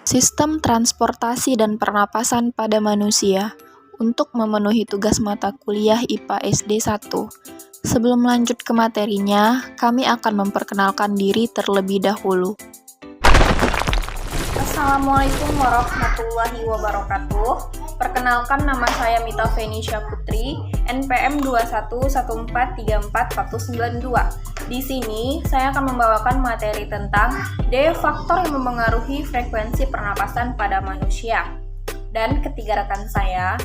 Sistem transportasi dan pernapasan pada manusia untuk memenuhi tugas mata kuliah IPA SD 1. Sebelum lanjut ke materinya, kami akan memperkenalkan diri terlebih dahulu. Assalamualaikum warahmatullahi wabarakatuh. Perkenalkan, nama saya Mita Fenisha Putri, NPM 2114344192. Di sini saya akan membawakan materi tentang faktor yang mempengaruhi frekuensi pernapasan pada manusia. Dan ketiga rekan saya.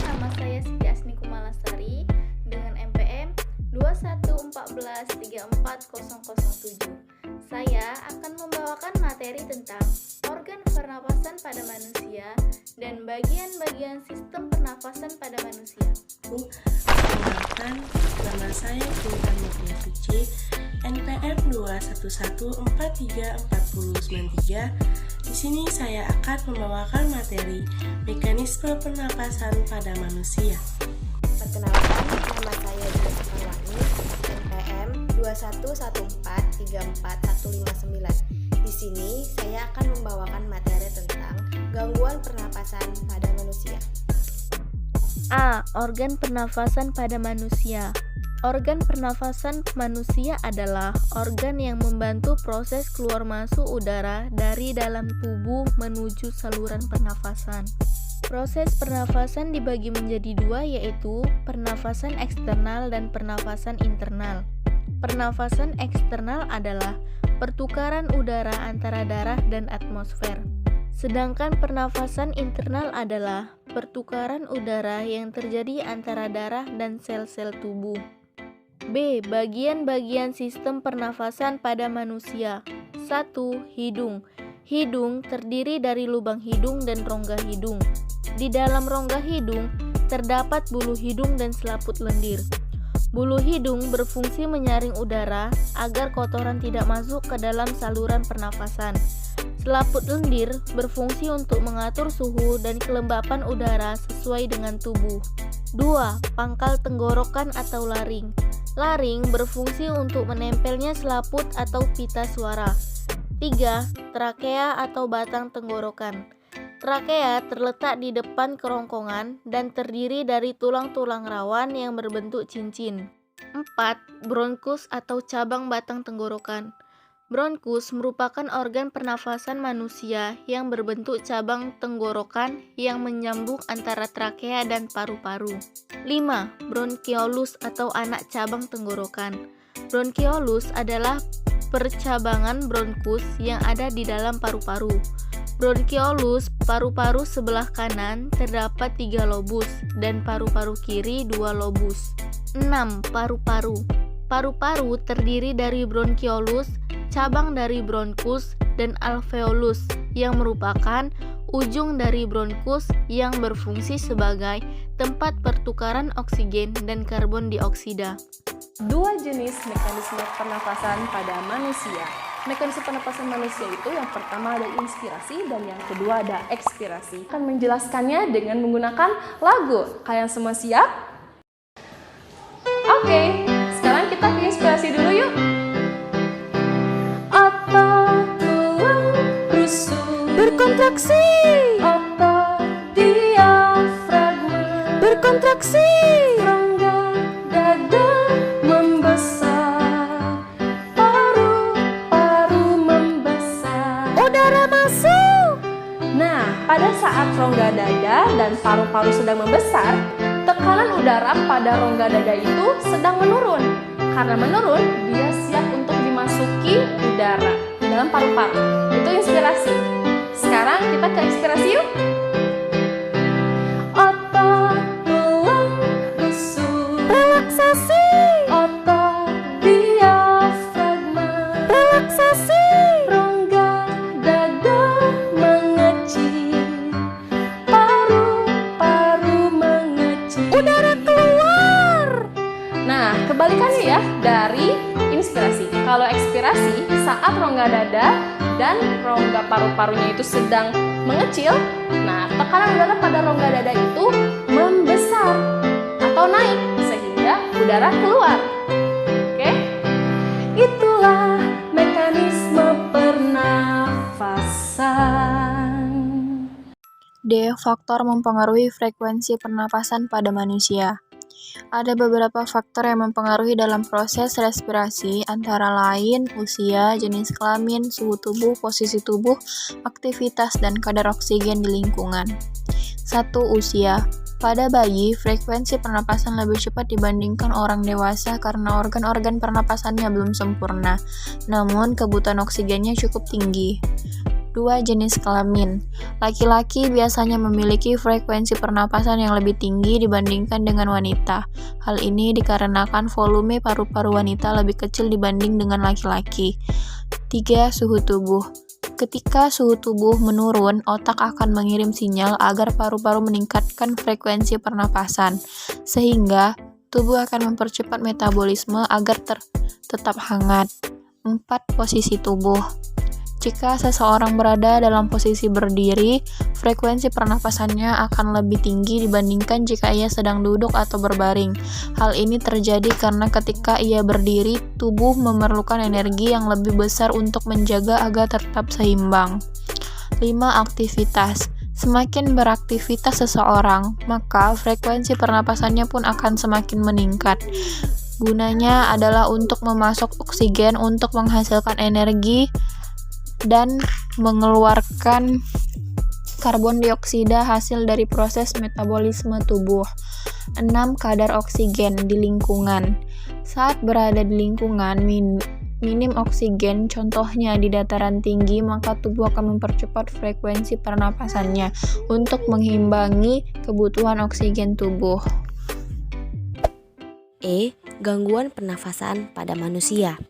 Nama saya Siti Asni Kumalasari dengan NPM 2114344007. Saya akan membawakan materi tentang organ pernapasan pada manusia dan bagian-bagian sistem pernapasan pada manusia. Perkenalkan, nama saya Kintan Mutia Suci, NPM 2114344093. Di sini saya akan membawakan materi mekanisme pernapasan pada manusia. Perkenalkan, nama saya Dina Sukarwani, NPM 2114344159. Di sini saya akan membawakan materi tentang gangguan pernapasan pada manusia. A. Organ pernafasan pada manusia. Organ pernafasan manusia adalah organ yang membantu proses keluar masuk udara dari dalam tubuh menuju saluran pernafasan. Proses pernafasan dibagi menjadi dua, yaitu pernafasan eksternal dan pernafasan internal. Pernafasan eksternal adalah pertukaran udara antara darah dan atmosfer. Sedangkan pernafasan internal adalah pertukaran udara yang terjadi antara darah dan sel-sel tubuh. B. Bagian-bagian sistem pernafasan pada manusia. 1. Hidung. Hidung terdiri dari lubang hidung dan rongga hidung. Di dalam rongga hidung terdapat bulu hidung dan selaput lendir. Bulu hidung berfungsi menyaring udara agar kotoran tidak masuk ke dalam saluran pernafasan. Selaput lendir berfungsi untuk mengatur suhu dan kelembapan udara sesuai dengan tubuh. 2. Pangkal tenggorokan atau laring. Laring berfungsi untuk menempelnya selaput atau pita suara. 3. Trakea atau batang tenggorokan. Trakea terletak di depan kerongkongan dan terdiri dari tulang-tulang rawan yang berbentuk cincin. 4. Bronkus atau cabang batang tenggorokan. Bronkus merupakan organ pernafasan manusia yang berbentuk cabang tenggorokan yang menyambung antara trakea dan paru-paru. 5. Bronkiolus atau anak cabang tenggorokan. Bronkiolus adalah percabangan bronkus yang ada di dalam paru-paru. Bronkiolus paru-paru sebelah kanan terdapat 3 lobus dan paru-paru kiri 2 lobus. 6. Paru-paru. Paru-paru terdiri dari bronkiolus, cabang dari bronkus, dan alveolus yang merupakan ujung dari bronkus yang berfungsi sebagai tempat pertukaran oksigen dan karbon dioksida. Dua jenis mekanisme pernafasan pada manusia. Mekanisme pernapasan manusia itu yang pertama ada inspirasi dan yang kedua ada ekspirasi. Akan menjelaskannya dengan menggunakan lagu. Kalian semua siap? Oke, sekarang kita ke inspirasi dulu yuk. Otot tulang rusuk berkontraksi. Otot diafragma berkontraksi. Rongga dada membesar. Paru-paru membesar. Udara masuk. Nah, pada saat rongga dada dan paru-paru sedang membesar, tekanan udara pada rongga dada itu sedang menurun. Karena menurun, dia siap untuk dimasuki udara di dalam paru-paru. Itu inspirasi. Sekarang kita ke ekspirasi yuk. Otot tulang rusuk relaksasi. Otot diafragma relaksasi. Rongga dada mengecil. Paru-paru mengecil. Udara keluar. Nah, kebalikannya ya dari inspirasi. Kalau ekspirasi, saat rongga dada dan rongga paru-parunya itu sedang mengecil, nah tekanan udara pada rongga dada itu membesar atau naik sehingga udara keluar. Oke? Itulah mekanisme D. Faktor mempengaruhi frekuensi pernapasan pada manusia. Ada beberapa faktor yang mempengaruhi dalam proses respirasi, antara lain usia, jenis kelamin, suhu tubuh, posisi tubuh, aktivitas, dan kadar oksigen di lingkungan. 1. Usia. Pada bayi, frekuensi pernapasan lebih cepat dibandingkan orang dewasa karena organ-organ pernapasannya belum sempurna, namun kebutuhan oksigennya cukup tinggi. 2. Jenis kelamin. Laki-laki biasanya memiliki frekuensi pernapasan yang lebih tinggi dibandingkan dengan wanita. Hal ini dikarenakan volume paru-paru wanita lebih kecil dibanding dengan laki-laki. 3. Suhu tubuh. Ketika suhu tubuh menurun, otak akan mengirim sinyal agar paru-paru meningkatkan frekuensi pernapasan, sehingga tubuh akan mempercepat metabolisme agar tetap hangat. 4. Posisi tubuh. Jika seseorang berada dalam posisi berdiri, frekuensi pernapasannya akan lebih tinggi dibandingkan jika ia sedang duduk atau berbaring. Hal ini terjadi karena ketika ia berdiri, tubuh memerlukan energi yang lebih besar untuk menjaga agar tetap seimbang. 5. Aktivitas. Semakin beraktivitas seseorang, maka frekuensi pernapasannya pun akan semakin meningkat. Gunanya adalah untuk memasok oksigen untuk menghasilkan energi dan mengeluarkan karbon dioksida hasil dari proses metabolisme tubuh. 6. Kadar oksigen di lingkungan. Saat berada di lingkungan minim oksigen, contohnya di dataran tinggi, maka tubuh akan mempercepat frekuensi pernapasannya untuk mengimbangi kebutuhan oksigen tubuh. E. Gangguan pernafasan pada manusia.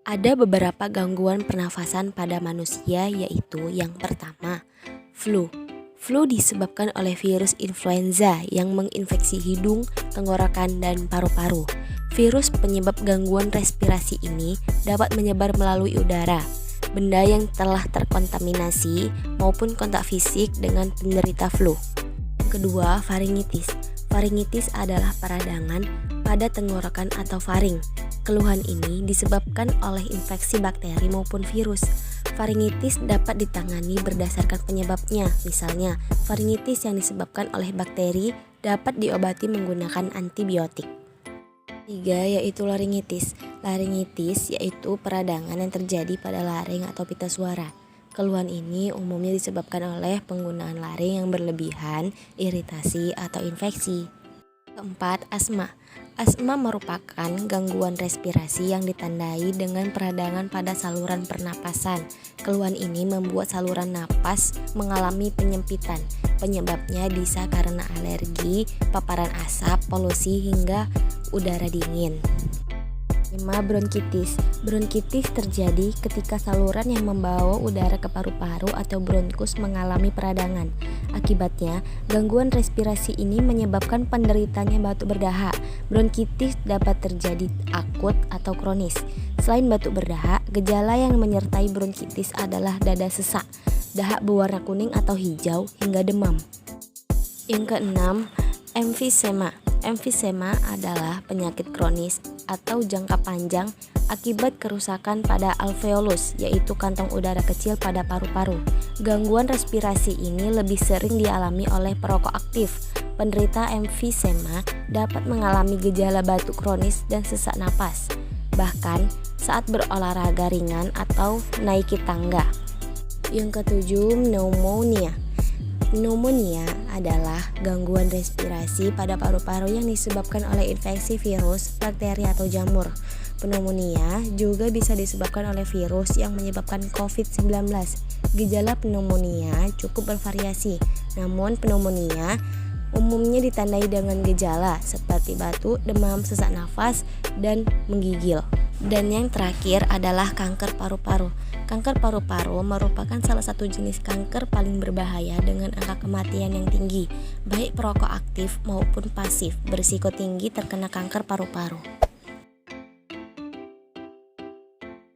Ada beberapa gangguan pernafasan pada manusia, yaitu yang pertama, flu. Flu disebabkan oleh virus influenza yang menginfeksi hidung, tenggorokan, dan paru-paru. Virus penyebab gangguan respirasi ini dapat menyebar melalui udara, benda yang telah terkontaminasi, maupun kontak fisik dengan penderita flu. Yang kedua, faringitis. Faringitis adalah peradangan pada tenggorokan atau faring. Keluhan ini disebabkan oleh infeksi bakteri maupun virus. Faringitis dapat ditangani berdasarkan penyebabnya. Misalnya, faringitis yang disebabkan oleh bakteri dapat diobati menggunakan antibiotik. 3. Yaitu laringitis. Laringitis yaitu peradangan yang terjadi pada laring atau pita suara. Keluhan ini umumnya disebabkan oleh penggunaan laring yang berlebihan, iritasi, atau infeksi. 4. Asma. Asma merupakan gangguan respirasi yang ditandai dengan peradangan pada saluran pernapasan. Keluhan ini membuat saluran napas mengalami penyempitan. Penyebabnya bisa karena alergi, paparan asap, polusi, hingga udara dingin. 5. Bronkitis. Bronkitis terjadi ketika saluran yang membawa udara ke paru-paru atau bronkus mengalami peradangan. Akibatnya, gangguan respirasi ini menyebabkan penderitanya batuk berdahak. Bronkitis dapat terjadi akut atau kronis. Selain batuk berdahak, gejala yang menyertai bronkitis adalah dada sesak, dahak berwarna kuning atau hijau, hingga demam. Yang keenam, emfisema. Emfisema adalah penyakit kronis atau jangka panjang akibat kerusakan pada alveolus, yaitu kantong udara kecil pada paru-paru. Gangguan respirasi ini lebih sering dialami oleh perokok aktif. Penderita emfisema dapat mengalami gejala batuk kronis dan sesak napas, bahkan saat berolahraga ringan atau naiki tangga. Yang ketujuh, pneumonia. Pneumonia adalah gangguan respirasi pada paru-paru yang disebabkan oleh infeksi virus, bakteri, atau jamur. Pneumonia juga bisa disebabkan oleh virus yang menyebabkan COVID-19. Gejala pneumonia cukup bervariasi, namun pneumonia umumnya ditandai dengan gejala seperti batuk, demam, sesak nafas, dan menggigil. Dan yang terakhir adalah kanker paru-paru. Kanker paru-paru merupakan salah satu jenis kanker paling berbahaya dengan angka kematian yang tinggi. Baik perokok aktif maupun pasif berisiko tinggi terkena kanker paru-paru.